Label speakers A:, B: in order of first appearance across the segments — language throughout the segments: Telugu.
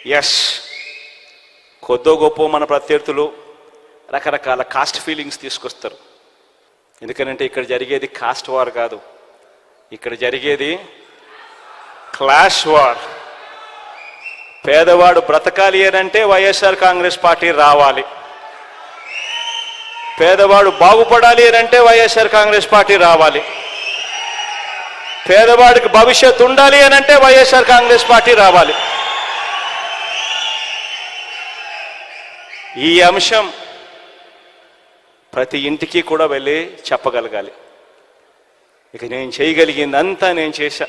A: ఎస్, కొద్దో గొప్ప మన ప్రత్యర్థులు రకరకాల కాస్ట్ ఫీలింగ్స్ తీసుకొస్తారు. ఎందుకనంటే ఇక్కడ జరిగేది కాస్ట్ వార్ కాదు, ఇక్కడ జరిగేది క్లాష్ వార్. పేదవాడు బ్రతకాలి అంటే వైఎస్ఆర్ కాంగ్రెస్ పార్టీ రావాలి, పేదవాడు బాగుపడాలి అంటే వైఎస్ఆర్ కాంగ్రెస్ పార్టీ రావాలి, పేదవాడికి భవిష్యత్తు ఉండాలి అంటే వైఎస్ఆర్ కాంగ్రెస్ పార్టీ రావాలి. ఈ అంశం ప్రతి ఇంటికి కూడా వెళ్ళి చెప్పగలగాలి. ఇక నేను చేయగలిగిందంతా నేను చేశా.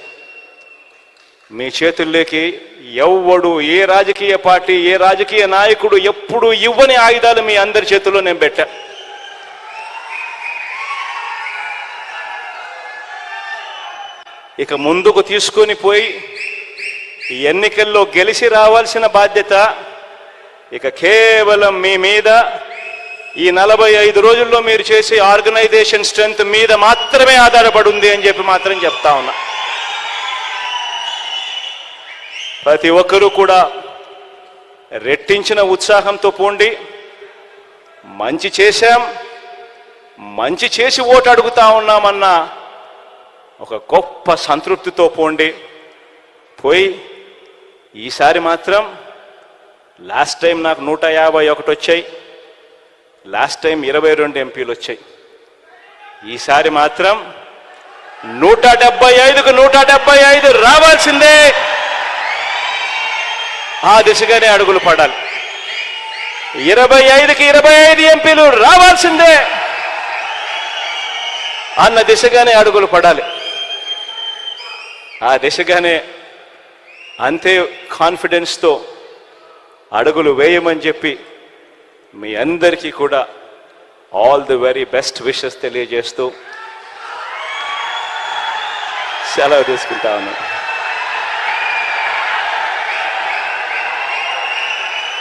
A: మీ చేతుల్లోకి ఎవ్వడు, ఏ రాజకీయ పార్టీ, ఏ రాజకీయ నాయకుడు ఎప్పుడు ఇవ్వని ఆయుధాలు మీ అందరి చేతుల్లో నేను పెట్టా. ఇక ముందుకు తీసుకొని పోయి ఎన్నికల్లో గెలిచి రావాల్సిన బాధ్యత ఇక కేవలం మీ మీద, ఈ 45 రోజుల్లో మీరు చేసే ఆర్గనైజేషన్ స్ట్రెంగ్త్ మీద మాత్రమే ఆధారపడి ఉంది అని చెప్పి మాత్రం చెప్తా ఉన్నా. ప్రతి ఒక్కరూ కూడా రెట్టించిన ఉత్సాహంతో పోండి. మంచి చేశాం, మంచి చేసి ఓటు అడుగుతా ఉన్నామన్న ఒక గొప్ప సంతృప్తితో పోండి. పోయి ఈసారి మాత్రం, లాస్ట్ టైం నాకు 151 వచ్చాయి, లాస్ట్ టైం 22 ఎంపీలు వచ్చాయి. ఈసారి మాత్రం 175కు 175 రావాల్సిందే. ఆ దిశగానే అడుగులు పడాలి. 25కి 25 ఎంపీలు రావాల్సిందే అన్న దిశగానే అడుగులు పడాలి. ఆ దిశగానే అంతే కాన్ఫిడెన్స్తో అడుగులు వేయమని చెప్పి మీ అందరికీ కూడా all the very best wishes తెలియజేస్తూ సెలవు తీసుకుంటా ఉన్నాను.